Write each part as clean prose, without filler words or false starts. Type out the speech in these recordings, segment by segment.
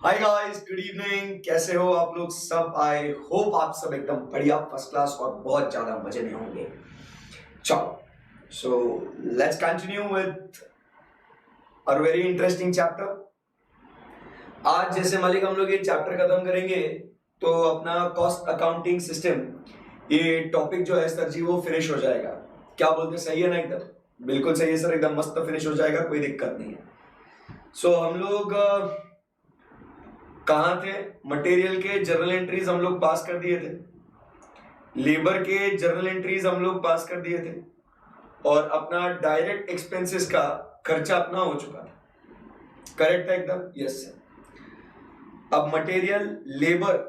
Hi guys, good evening. कैसे हो आप लोग सब? आई होप आप सब एकदम बढ़िया, फर्स्ट क्लास और बहुत ज्यादा मजे में होंगे। चलो, so let's continue with a very interesting chapter. आज जैसे मालिक हम लोग ये चैप्टर खत्म करेंगे तो अपना कॉस्ट अकाउंटिंग सिस्टम ये टॉपिक जो है सर जी वो फिनिश हो जाएगा। क्या बोलते, सही है ना? एकदम बिल्कुल सही है सर, एकदम मस्त फिनिश हो जाएगा, कोई दिक्कत नहीं है। सो हम लोग कहाँ थे? मटेरियल के जर्नल एंट्रीज हम लोग पास कर दिए थे, लेबर के जर्नल एंट्रीज हम लोग पास कर दिए थे, और अपना डायरेक्ट एक्सपेंसेस का खर्चा अपना हो चुका था। करेक्ट है एकदम? Yes sir. अब मटेरियल, लेबर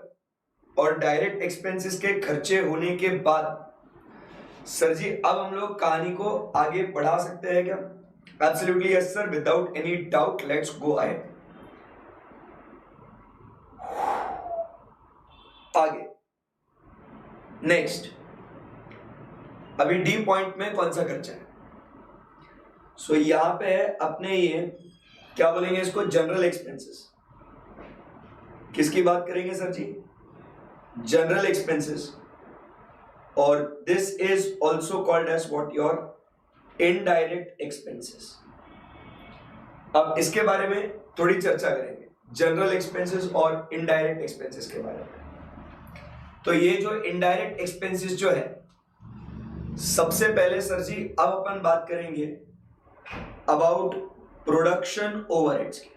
और डायरेक्ट एक्सपेंसेस के खर्चे होने के बाद सर जी अब हम लोग कहानी को आगे बढ़ा सकते हैं क्या? Absolutely yes sir, without any doubt, let's go ahead. आगे नेक्स्ट, अभी डी पॉइंट में कौन सा खर्चा है? सो यहां पे है अपने ये क्या बोलेंगे इसको, जनरल एक्सपेंसेस। किसकी बात करेंगे सर जी? General expenses. और this is also called as what? Your indirect expenses. अब इसके बारे में थोड़ी चर्चा करेंगे, जनरल एक्सपेंसेस और इनडायरेक्ट एक्सपेंसेस के बारे में। तो ये जो इनडायरेक्ट एक्सपेंसेस जो है, सबसे पहले सर जी अब अपन बात करेंगे अबाउट प्रोडक्शन ओवरहेड्स की,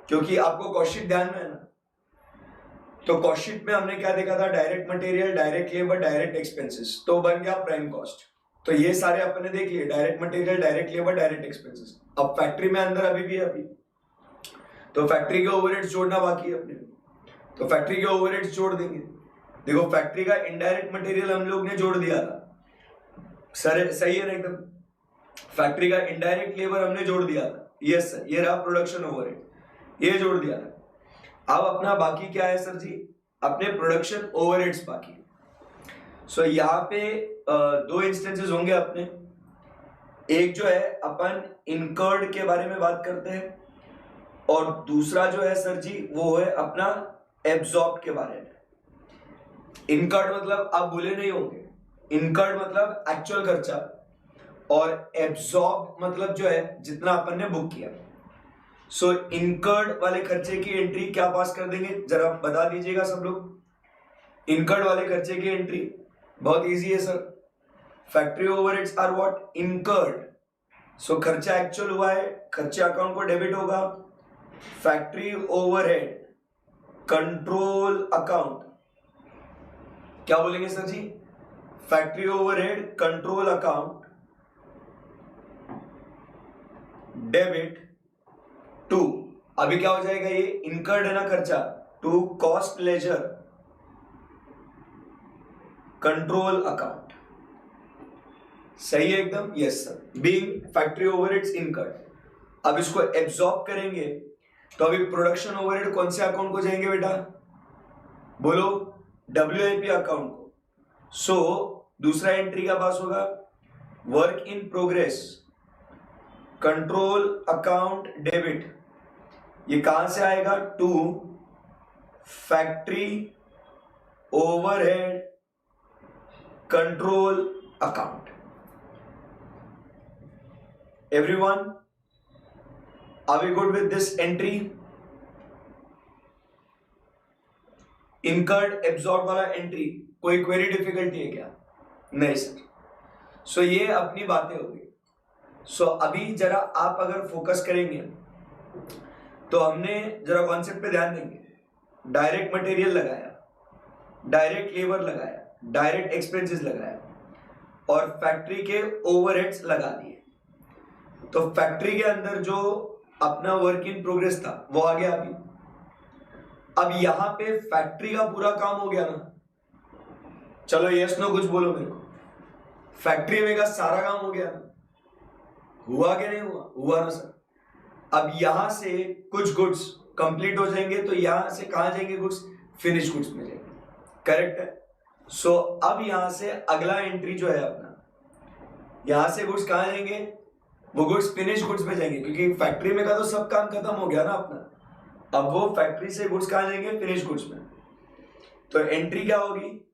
क्योंकि आपको कॉस्ट शीट ध्यान में है ना? तो कॉस्ट शीट में हमने क्या देखा था? Direct material, direct labour, direct expenses, तो बन गया प्राइम कॉस्ट। तो ये सारे अपन ने देख लिए, direct material, direct labour, direct expenses. अब फैक्ट्री में अंदर अभी भी है अभी, तो फैक्ट्री के ओवरहेड्स जोड़ना बाकी है अपने, तो फैक्ट्री के ओवरहेड्स जोड़ देंगे। देखो, फैक्ट्री का इनडायरेक्ट मटेरियल हम लोग ने जोड़ दिया था सर, सही है ना एकदम? फैक्ट्री का इनडायरेक्ट लेबर हमने जोड़ दिया था, यस सर, ये रहा प्रोडक्शन ओवरहेड, ये जोड़ दिया था। अब अपना बाकी क्या है सर जी? अपने प्रोडक्शन ओवरहेड्स बाकी। सो यहाँ पे दो इंस्टेंसेस होंगे अपने। एक जो है अपन इनकर्ड के बारे में बात करते हैं, और दूसरा जो है सर जी वो है अपना एब्जॉर्ब के बारे में। इनकर्ड मतलब आप भूले नहीं होंगे, इनकर्ड मतलब एक्चुअल खर्चा, और एब्जॉर्ब मतलब जो है जितना अपन ने बुक किया। सो इनकर्ड वाले खर्चे की एंट्री क्या पास कर देंगे, जरा बता दीजिएगा सब लोग। इनकर्ड वाले खर्चे की एंट्री बहुत इजी है sir, factory overheads are what? Incurred. So खर्चा एक्चुअल हुआ है, खर्चे अकाउंट को डेबिट होगा, फैक्ट्री ओवरहेड कंट्रोल अकाउंट, क्या बोलेंगे सर जी? Factory overhead control account debit to, अभी क्या हो जाएगा? ये इनकर्ड है ना खर्चा, to cost ledger control account. सही है एकदम? Yes sir, being factory overheads incurred. अब इसको एब्जॉर्ब करेंगे तो अभी प्रोडक्शन ओवरहेड कौन से अकाउंट को जाएंगे बेटा? बोलो, WIP अकाउंट को। सो दूसरा एंट्री का पास होगा work in progress control account debit. ये कहां से आएगा? To factory overhead control account. Everyone, are we good with this entry? Incurred absorb वाला एंट्री, कोई क्वेरी डिफिकल्टी है क्या? नहीं सर। सो ये अपनी बातें हो गई। सो अभी जरा आप अगर फोकस करेंगे तो हमने जरा कॉन्सेप्ट पे ध्यान देंगे। डायरेक्ट मटेरियल लगाया, डायरेक्ट लेबर लगाया, डायरेक्ट एक्सपेंसेस लगाया, और फैक्ट्री के ओवरहेड्स लगा दिए। तो फैक्ट्री के अंदर जो अपना वर्क इन प्रोग्रेस था वो आ गया अभी। अब यहां पे फैक्ट्री का पूरा काम हो गया ना? चलो यस नो कुछ बोलो मेरे को। फैक्ट्री में का सारा काम हो गया, हुआ कि नहीं हुआ? हुआ ना सर। अब यहां से कुछ गुड्स कंप्लीट हो जाएंगे, तो यहां से कहां जाएंगे गुड्स? फिनिश गुड्स में जाएंगे। करेक्ट है? सो अब यहां से अगला एंट्री जो है अपना, यहां से गुड्स कहां जाएंगे? वो गुड्स फिनिश गुड्स में जाएंगे, क्योंकि फैक्ट्री में का तो सब काम खत्म हो गया ना अपना। अब वो फैक्ट्री से गुड्स कहां जाएंगे? फिनिश गुड्स में। तो एंट्री क्या होगी?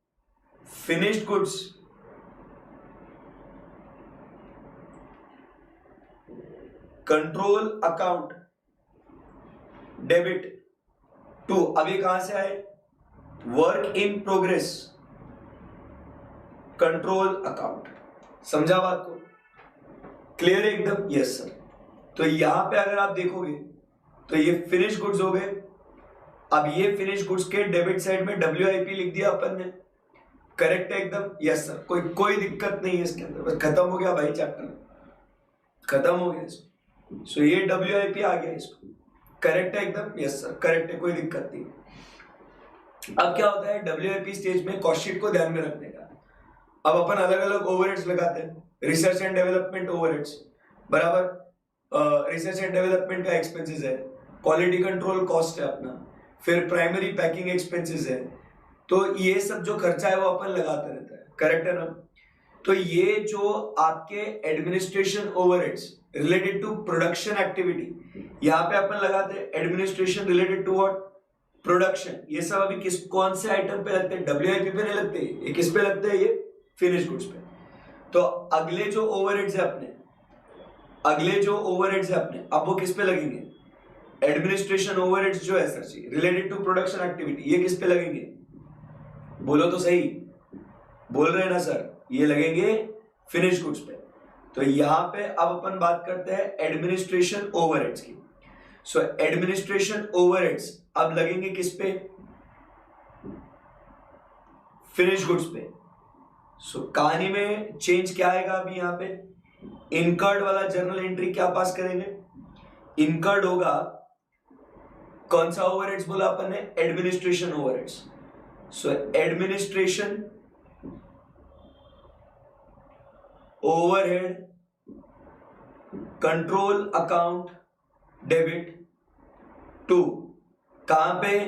Finished goods control account debit to, अभी कहां से आए? Work in progress control account. समझा बात को? क्लियर एकदम? Yes sir. तो यहां पे अगर आप देखोगे तो ये फिनिश गुड्स हो गए। अब ये फिनिश गुड्स के डेबिट साइड में WIP लिख दिया अपन ने। करेक्ट है एकदम? Yes sir. कोई दिक्कत नहीं है इसके अंदर, बस खत्म हो गया भाई, चैप्टर खत्म हो गया इसको। सो ये WIP आ गया इसको। करेक्ट है एकदम? यस सर करेक्ट है, कोई दिक्कत नहीं। अब क्या होता है WIP स्टेज में कॉस्ट शीट को ध्यान में रखने का। अब अपन अलग अलग ओवरहेड्स लगाते हैं। रिसर्च एंड डेवलपमेंट ओवरहेड्स बराबर, रिसर्च एंड डेवलपमेंट का एक्सपेंसेस है, क्वालिटी कंट्रोल कॉस्ट है अपना, फिर प्राइमरी पैकिंग एक्सपेंसेस है। तो ये सब जो खर्चा है वो अपन लगाते रहते हैं। करेक्ट है ना? तो ये जो आपके administration overheads related to production activity, यहाँ पे अपन लगाते हैं administration related to what? Production. ये सब अभी कौन से आइटम पे लगते हैं? WIP पे नहीं लगते, ये किस पे लगते हैं? ये फिनिश गुड्स पे। तो अगले जो ओवरहेड्स है अपने, अब वो किस पे लगेंगे? एडमिनिस्ट्रेशन ओवरहेड्स जो है सर जी रिलेटेड टू प्रोडक्शन एक्टिविटी, ये किस पे लगेंगे? बोलो तो सही, बोल रहे हैं ना सर? ये लगेंगे फिनिश गुड्स पे। तो यहां पे अब अपन बात करते हैं एडमिनिस्ट्रेशन ओवरहेड्स की। सो एडमिनिस्ट्रेशन ओवरहेड्स अब लगेंगे किस पे? फिनिश गुड्स पे। सो कहानी में चेंज क्या आएगा अभी यहाँ पे? इनकर्ड वाला जर्नल एंट्री क्या पास करेंगे? इनकर्ड होगा कौन सा ओवरहेड्स बोला अपन ने? Administration overheads. So administration overhead control account debit to, कहां पे?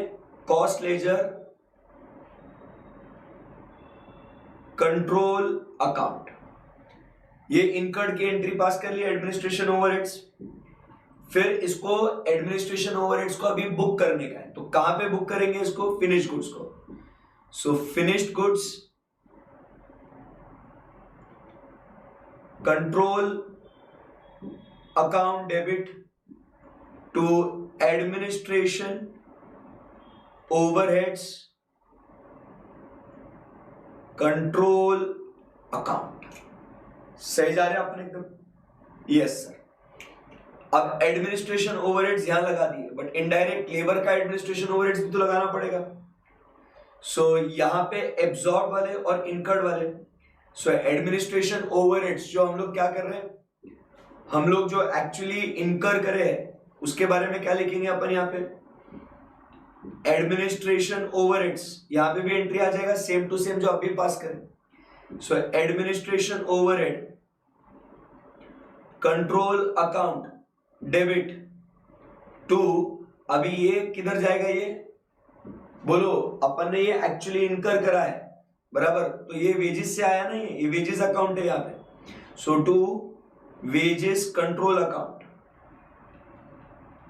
Cost ledger control account. ये इनकर्ड की एंट्री पास कर लिया एडमिनिस्ट्रेशन ओवरहेड्स। फिर इसको एडमिनिस्ट्रेशन ओवरहेड्स को अभी बुक करने का है, तो कहां पे बुक करेंगे इसको? फिनिश गुड्स को। So finished goods control account debit to administration overheads control account. सही जा रहे हैं अपन एकदम? Yes sir. अब एडमिनिस्ट्रेशन ओवरहेड्स यहां लगा दिए, बट इनडायरेक्ट लेबर का एडमिनिस्ट्रेशन ओवरहेड्स भी तो लगाना पड़ेगा। सो यहां पे एब्जॉर्ब वाले और इनकर्ड वाले। सो एडमिनिस्ट्रेशन ओवरहेड्स जो हम लोग क्या कर रहे हैं, हम लोग जो एक्चुअली इनकर करे हैं उसके बारे में क्या लिखेंगे अपन यहाँ पे? Administration overheads. यहां पे भी एंट्री आ जाएगा सेम टू सेम जो अभी पास करें। So administration overhead control account debit to, अभी ये किधर जाएगा? ये बोलो, अपन ने ये एक्चुअली इनकर करा है बराबर, तो ये वेजेस से आया ना, ये वेजेस अकाउंट है यहाँ पे। सो टू वेजेस कंट्रोल अकाउंट,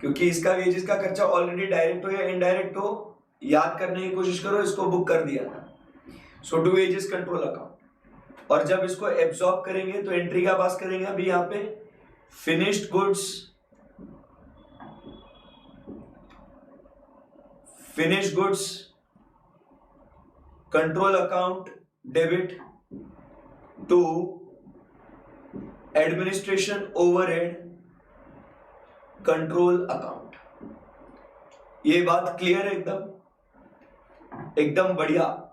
क्योंकि इसका वेजेस का खर्चा ऑलरेडी डायरेक्ट हो या इनडायरेक्ट हो याद करने की कोशिश करो, इसको बुक कर दिया था। सो टू वेजेस कंट्रोल अकाउंट। और जब इसको एब्सॉर्ब करेंगे तो एंट्री का पास करेंगे अभी यहाँ पे finished goods control account debit to administration overhead control account. ये बात क्लियर है एकदम बढ़िया।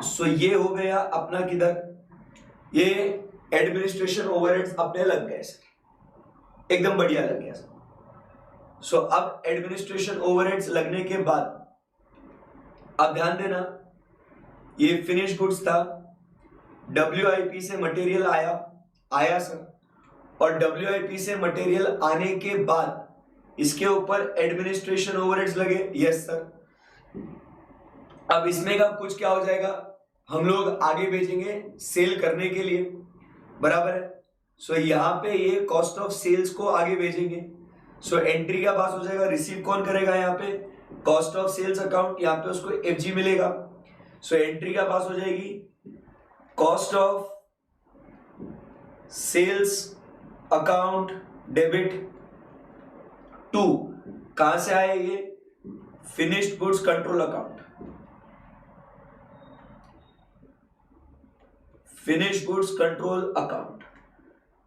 सो ये हो गया अपना किधर? ये एडमिनिस्ट्रेशन ओवरहेड्स अपने लग गए सर, एकदम बढ़िया लग गया सर। सो अब एडमिनिस्ट्रेशन ओवरहेड्स लगने के बाद अब ध्यान देना, ये फिनिश गुड्स था, WIP से मटेरियल आया सर, और WIP से मटेरियल आने के बाद इसके ऊपर एडमिनिस्ट्रेशन ओवरहेड्स लगे। Yes sir. अब इसमें का कुछ क्या हो जाएगा, हम लोग आगे भेजेंगे सेल करने के लिए, बराबर है। सो यहां पे ये कॉस्ट ऑफ सेल्स को आगे भेजेंगे। सो एंट्री का पास हो जाएगा, रिसीव कौन करेगा यहाँ पे, कॉस्ट ऑफ सेल्स अकाउंट, यहाँ पे उसको एफजी मिलेगा। सो एंट्री का पास हो जाएगी cost of sales account debit to, कहां से आए ये, finished goods control account, finished goods control account.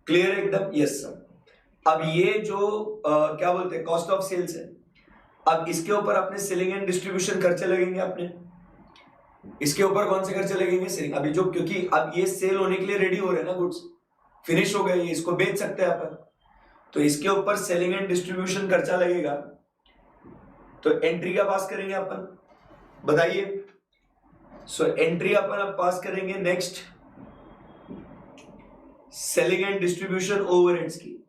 Clear एकदम, यस सर। अब ये जो क्या बोलते हैं कॉस्ट ऑफ सेल्स है, अब इसके ऊपर अपने सेलिंग एंड डिस्ट्रीब्यूशन खर्चे लगेंगे अपने, इसके ऊपर कौन से खर्चे लगेंगे, सेलिंग। अभी जो, क्योंकि अब ये सेल होने के लिए रेडी हो रहे हैं ना, गुड्स फिनिश हो गए, इसको बेच सकते हैं अपन, तो इसके ऊपर सेलिंग एंड डिस्ट्रीब्यूशन खर्चा लगेगा। तो एंट्री का पास करेंगे अपन, बताइए। सो एंट्री अपन अब पास करेंगे next selling and distribution overheads की।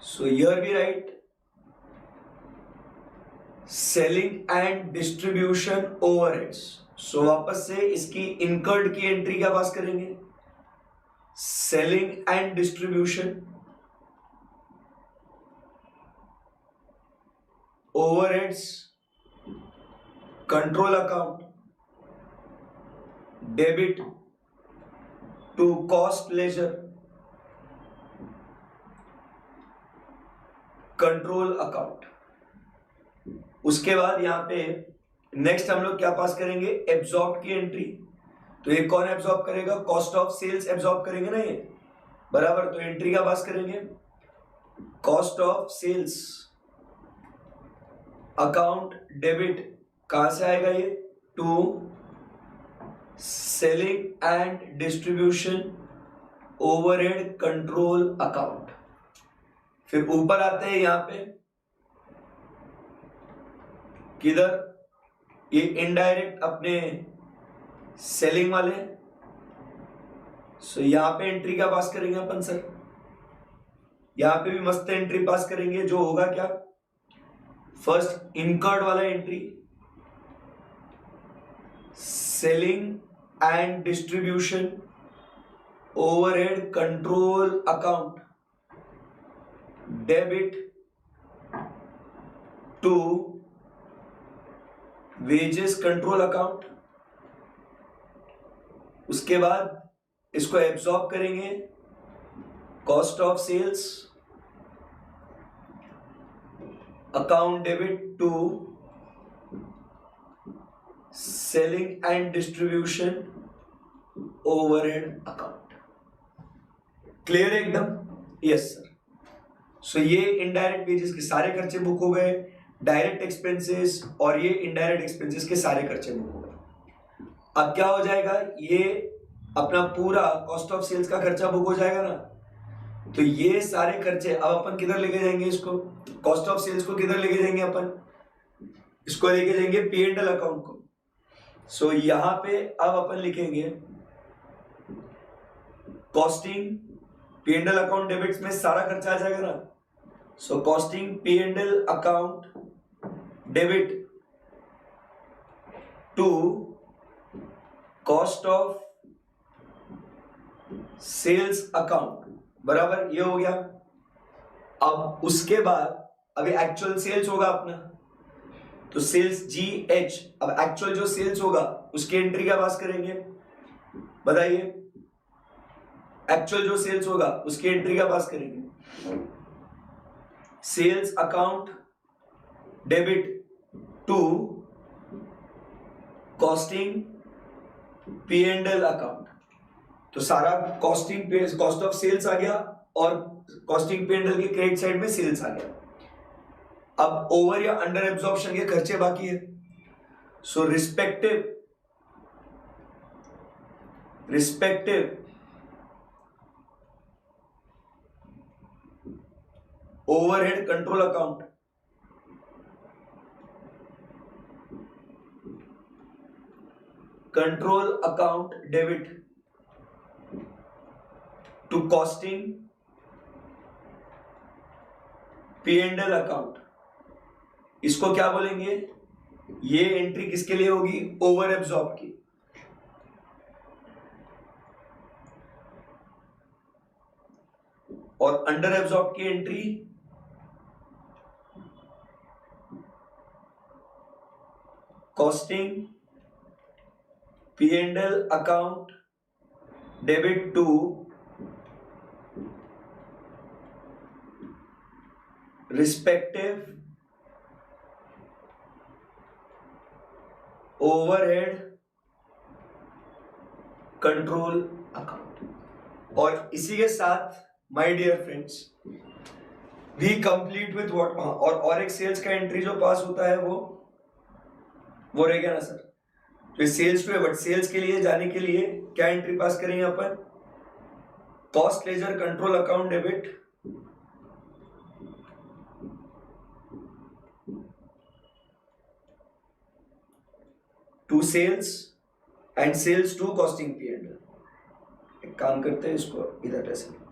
So here we write selling and distribution overheads. So वापस से इसकी इनकर्ड की एंट्री का पास करेंगे, selling and distribution overheads control account debit to cost ledger control account. उसके बाद यहां पे नेक्स्ट हम लोग क्या पास करेंगे, एब्जॉर्ब की एंट्री। तो ये कौन एब्जॉर्ब करेगा, कॉस्ट ऑफ सेल्स एब्जॉर्ब करेंगे ना ये, बराबर। तो एंट्री का पास करेंगे cost of sales account debit, कहां से आएगा ये, to selling and distribution overhead control account. फिर ऊपर आते हैं यहां पे किधर, ये इनडायरेक्ट अपने सेलिंग वाले। सो यहां पे एंट्री का पास करेंगे अपन सर, यहां पे भी मस्त एंट्री पास करेंगे, जो होगा क्या, फर्स्ट इनकर्ड वाला entry, selling and distribution overhead control account debit to wages control account. उसके बाद इसको एब्सॉर्ब करेंगे cost of sales account debit to selling and distribution overhead account. Clear है एकदम, यस सर। सो ये इनडायरेक्ट वेजेस के सारे खर्चे बुक हो गए, डायरेक्ट एक्सपेंसेस और ये इनडायरेक्ट एक्सपेंसेस के सारे खर्चे बुक हो गए। अब क्या हो जाएगा, ये अपना पूरा कॉस्ट ऑफ सेल्स का खर्चा बुक हो जाएगा ना, तो ये सारे खर्चे अब अपन किधर लेके जाएंगे, इसको कॉस्ट ऑफ सेल्स को किधर लेके जाएंगे अपन, इसको लेके जाएंगे पी एंड एल अकाउंट को। सो यहां पे अब अपन लिखेंगे costing P and L account debits में सारा खर्चा आ जाएगा ना। So costing P and L account debit to cost of sales account, बराबर, ये हो गया। अब उसके बाद अभी एक्चुअल सेल्स होगा अपना, तो सेल्स जी एच, अब एक्चुअल जो सेल्स होगा उसकी एंट्री का पास करेंगे, बताइए। एक्चुअल जो सेल्स होगा उसकी एंट्री का पास करेंगे, sales account debit to costing P and L account. तो सारा कॉस्टिंग कॉस्ट ऑफ सेल्स आ गया और कॉस्टिंग पी एंड एल के क्रेडिट साइड में सेल्स आ गया। अब ओवर या अंडर एब्जॉर्प्शन के खर्चे बाकी है। So respective overhead control account, control account debit to costing P and L account. इसको क्या बोलेंगे, ये एंट्री किसके लिए होगी, ओवर एब्जॉर्ब की। और अंडर एब्जॉर्ब की entry costing P&L account debit to respective overhead control account। और इसी के साथ my dear friends we complete with what, और एक सेल्स का एंट्री जो पास होता है वो रहेगा ना सर। तो सेल्स टू है, बट सेल्स के लिए जाने के लिए क्या एंट्री पास करेंगे अपन? Cost ledger control account debit to sales and sales to costing P&L। एक काम करते हैं, इसको इधर ऐसे लिखते हैं।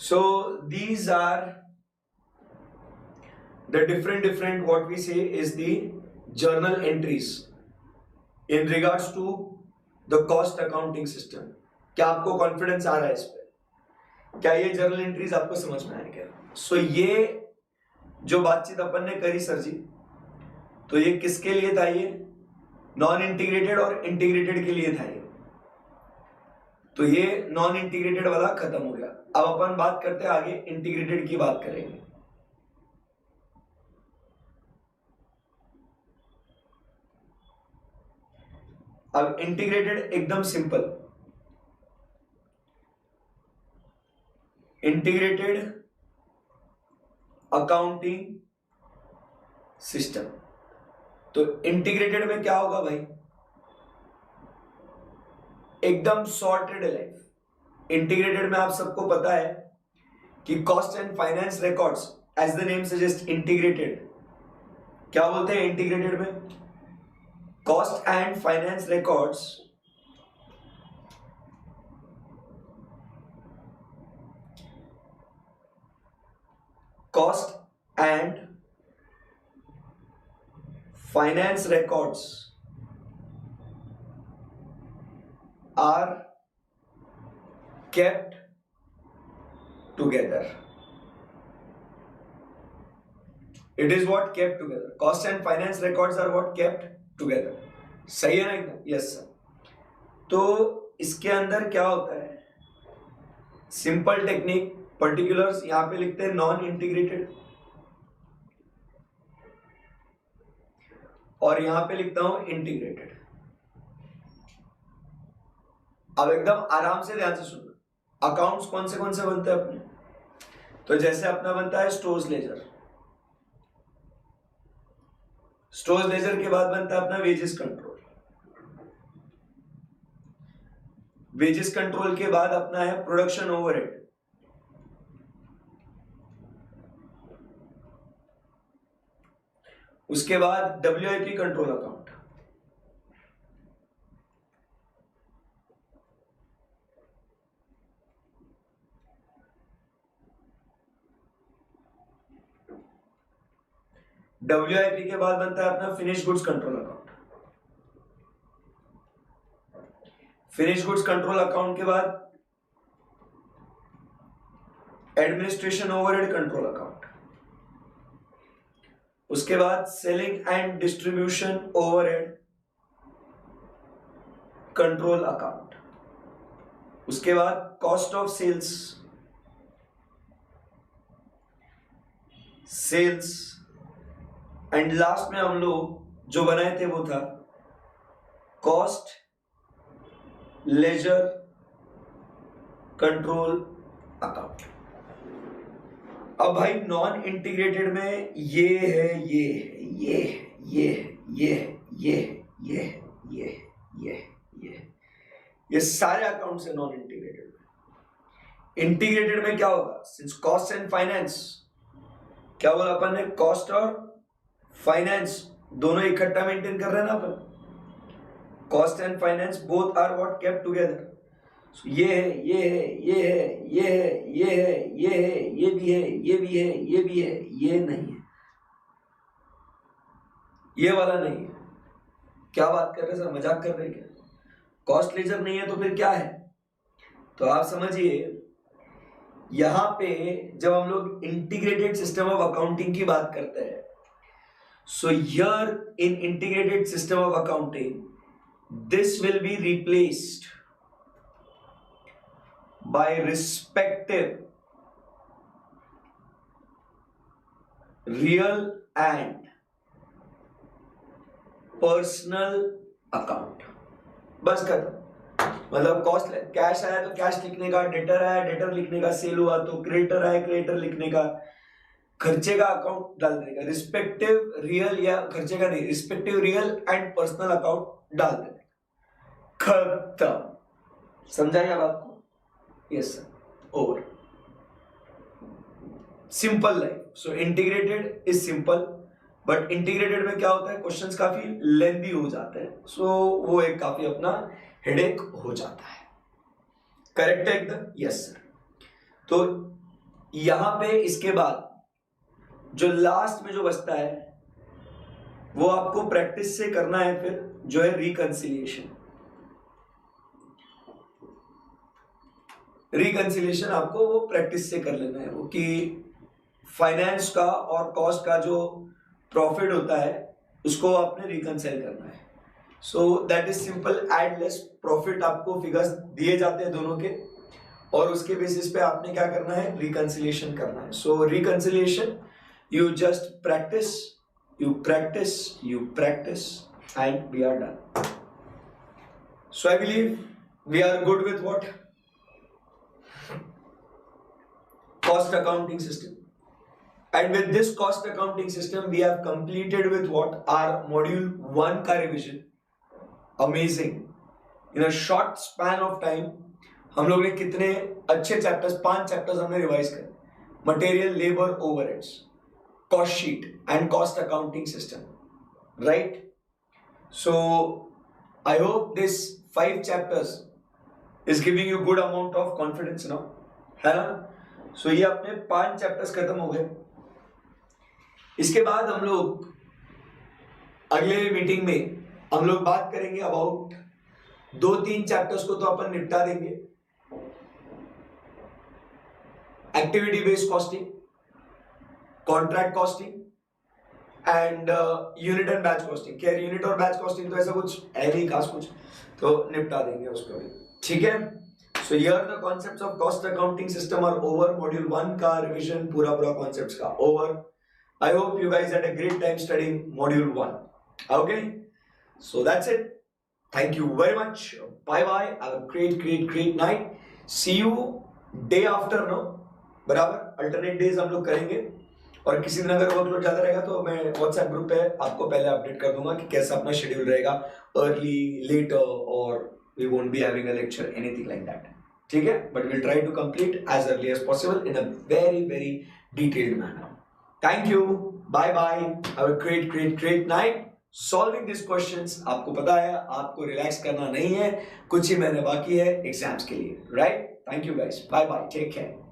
So these are the different what we say is the journal entries in regards to the cost accounting system। क्या आपको कॉन्फिडेंस आ रहा है इस पे? क्या ये जर्नल एंट्रीज आपको समझ में आए क्या? सो ये जो बातचीत अपन ने करी सर जी, तो ये किसके लिए था? ये नॉन इंटीग्रेटेड और इंटीग्रेटेड के लिए था ये। तो ये नॉन इंटीग्रेटेड वाला खत्म हो गया। अब अपन बात करते हैं आगे, इंटीग्रेटेड की बात करेंगे। अब इंटीग्रेटेड एकदम सिंपल, इंटीग्रेटेड अकाउंटिंग सिस्टम। तो इंटीग्रेटेड में क्या होगा भाई? एकदम सॉर्टेड लाइफ। इंटीग्रेटेड में आप सबको पता है कि cost and finance records, as the name suggest integrated, क्या बोलते हैं इंटीग्रेटेड में? Cost and finance records cost and finance records are kept together। It is what kept together। Cost and finance records are what kept together। सही है ना एकदम? Yes sir. तो इसके अंदर क्या होता है? सिंपल टेक्निक, पर्टिकुलर्स यहां पे लिखते हैं नॉन इंटीग्रेटेड, और यहां पे लिखता हूं इंटीग्रेटेड। अब एकदम आराम से ध्यान से सुनना। अकाउंट्स कौन से बनते हैं अपने? तो जैसे अपना बनता है स्टोर्स लेजर, स्टोर्स लेजर के बाद बनता है अपना वेजेस कंट्रोल, वेजेस कंट्रोल के बाद अपना है प्रोडक्शन ओवरहेड, उसके बाद WIP कंट्रोल अकाउंट, WIP के बाद बनता है अपना finish goods control account, finish goods control account के बाद एडमिनिस्ट्रेशन ओवरहेड कंट्रोल अकाउंट, उसके बाद selling and distribution overhead control account, उसके बाद cost of sales and last में हम लोग जो बनाए थे वो था कॉस्ट लेजर कंट्रोल अकाउंट। अब भाई नॉन इंटीग्रेटेड में ये है, ये है, ये है, ये है, ये है, ये है, ये है, ये है, ये है, ये है, ये सारे अकाउंट्स है नॉन इंटीग्रेटेड में। इंटीग्रेटेड में क्या होगा? सिंस कॉस्ट एंड फाइनेंस क्या बोला अपन ने, कॉस्ट और फाइनेंस दोनों इकट्ठा मेंटेन कर रहे हैं ना अपन, cost and finance both are what kept together. ये है, ये है, ये है, ये है, ये है, ये है, ये भी है, ये भी है, ये भी है, ये नहीं है, ये वाला नहीं है। क्या बात कर रहे हैं सर, मजाक कर रहे हैं क्या? कॉस्ट लेजर नहीं है तो फिर क्या है? तो आप समझिए यहां पे जब हम लोग इंटीग्रेटेड सिस्टम ऑफ अकाउंटिंग की बात करते हैं, so here in integrated system of accounting this will be replaced by respective real and personal account। बस खत्म। मतलब कॉस्ट, कैश आया तो कैश लिखने का, डेटर आया डेटर लिखने का, सेल हुआ तो क्रेडिटर आया क्रेडिटर लिखने का, खर्चे का अकाउंट डाल देने का, रिस्पेक्टिव रियल या खर्चे का नहीं, respective real and personal account डाल देने का, खत्म। समझा क्या बात को? Yes sir, over. Simple life. So integrated is simple, but integrated में क्या होता है, क्वेश्चंस काफी लेंदी हो जाते हैं, सो वो एक काफी अपना हेडेक हो जाता है। करेक्ट है एकदम? Yes sir. तो यहां पे इसके बाद जो लास्ट में जो बचता है वो आपको प्रैक्टिस से करना है, फिर जो है रिकंसिलिएशन। रिकंसिलिएशन आपको वो प्रैक्टिस से कर लेना है, वो कि फाइनेंस का और कॉस्ट का जो प्रॉफिट होता है उसको आपने रिकंसाइल करना है। So that is simple, add less profit आपको फिगर्स दिए जाते हैं दोनों के, और उसके बेसिस पे आपने क्या करना है, रिकंसिलिएशन करना है। So reconciliation, you just practice, you practice and we are done. So I believe we are good with what? Cost accounting system. And with this cost accounting system we have completed with what? Our module 1 का revision. Amazing. In a short span of time हम लोग ने कितने अच्छे chapters, 5 chapters हमने revise करे। Material, labour, overheads, cost sheet and cost accounting system, right? So I hope this 5 chapters is giving you good amount of confidence now, है ना? So ये अपने 5 चैप्टर्स खत्म हो गए। इसके बाद हम लोग अगले मीटिंग में हम लोग बात करेंगे अबाउट 2-3 चैप्टर्स को तो अपन निपटा देंगे, activity based costing, contract costing and unit and batch costing. खैर यूनिट और बैच कॉस्टिंग तो ऐसा कुछ है नहीं खास कुछ, तो निपटा देंगे उसको भी, ठीक है? So here the concepts of cost accounting system are over. Module 1 का रिवीजन पूरा कॉन्सेप्ट्स का over. I hope you guys had a great time studying module 1। Okay, so that's it. Thank you very much, bye bye, have a great night, see you day after no, बराबर alternate days हम लोग करेंगे। और किसी दिन अगर workload ज्यादा रहेगा तो मैं व्हाट्सएप ग्रुप पे आपको पहले अपडेट कर दूंगा कि कैसा अपना शेड्यूल रहेगा, अर्ली, लेट, और we won't be having a lecture, anything like that, ठीक है? But will try to complete as early as possible in a very detailed manner. Thank you, bye bye, have a great night. Solving this questions, आपको पता है आपको relax करना नहीं है, कुछ ही महीने बाकी है एग्जाम्स के लिए, right? Thank you guys, bye bye, take care.